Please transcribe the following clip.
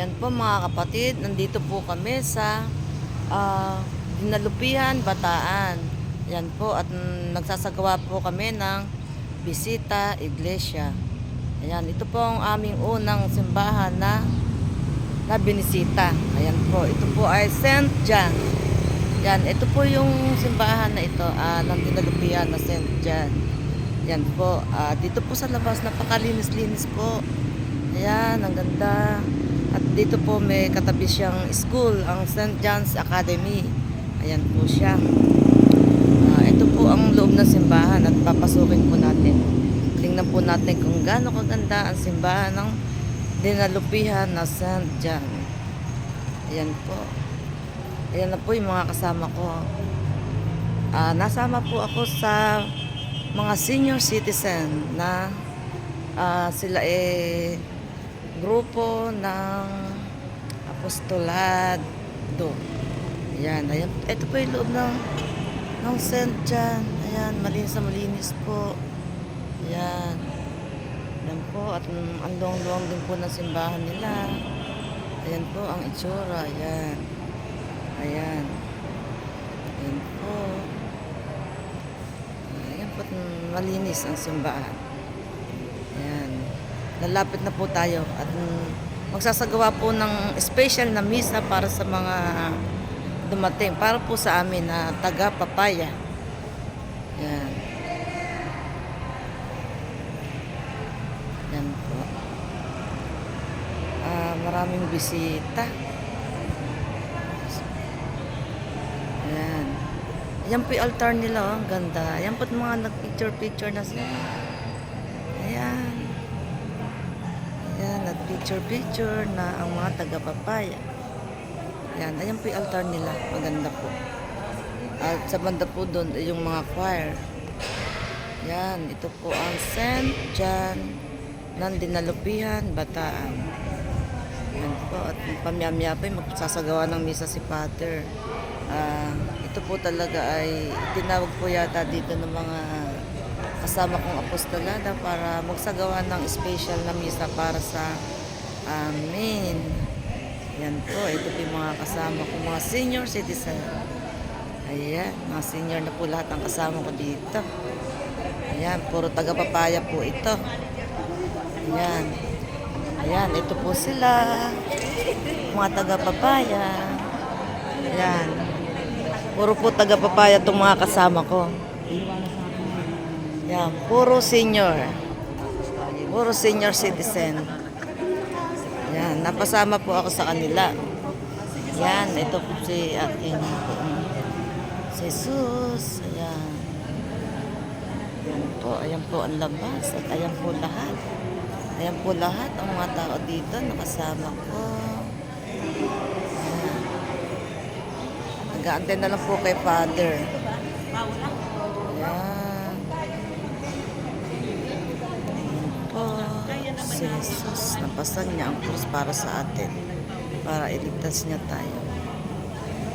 Ayan po mga kapatid, nandito po kami sa Dinalupihan, Bataan. Ayan po at nagsasagawa po kami ng bisita iglesia. Ayan, ito po ang aming unang simbahan na binisita. Ayan po, ito po ay St. John. Ayan, ito po yung simbahan na ito ng Dinalupihan na St. John. Ayan po, dito po sa labas napakalinis-linis po. Ayan, ang ganda. At dito po may katabi siyang school, ang St. John's Academy. Ayan po siya. Ito po ang loob ng simbahan at papasukin po natin. Tingnan po natin kung gaano kaganda ang simbahan ng Dinalupihan na St. John. Ayan po. Ayan na po yung mga kasama ko. Nasama po ako sa mga senior citizen na sila grupo ng apostolado. Ayan, ayan. Ito po yung loob ng St. John. Ayan, malinis na malinis po. Ayan. Ayan po. At ang luwang-luwang din po ng simbahan nila. Ayan po ang itsura. Ayan. Ayan. Ayan po. Ayan po. Malinis ang simbahan. Ayan. Lalapit na po tayo at magsasagawa po ng special na misa para sa mga dumating. Para po sa amin na taga Papaya. Ayan. Ayan po. Maraming bisita. Ayan. Ayan po yung altar nila. Oh. Ang ganda. Ayan po mga nag-picture-picture na sila. Ayan. Ayan, nag-picture-picture na ang mga taga-Papaya. Ayan, ayan po yung altar nila. Maganda po. At sa banda po doon, yung mga choir. Ayan, ito po ang St. John ng Dinalupihan, Bataan. Ayan po, at pamiyamya pa yung magsasagawa ng misa si Father. Ito po talaga ay tinawag po yata dito ng mga kasama kong apostolada para magsagawa ng special na misa para sa amin. Yan po, ito po yung mga kasama ko, mga senior citizen. Ayan, mga senior na po lahat ang kasama ko dito. Ayan, puro taga-Papaya po ito. Ayan. Ayan, ito po sila. Mga taga-Papaya. Ayan. Puro po taga-Papaya itong mga kasama ko. Yan, puro senior. Puro senior citizen. Yan, napasama po ako sa kanila. Yan, ito po si aking si Jesus. Ayan. Ayan po ang labas. At ayan po lahat. Ayan po lahat ang mga tao dito nakasama ko. Ayan. Nag-aantay na lang po kay Father. Ayan. Si Jesus, napasang niya ang krus para sa atin, para iligtas niya tayo.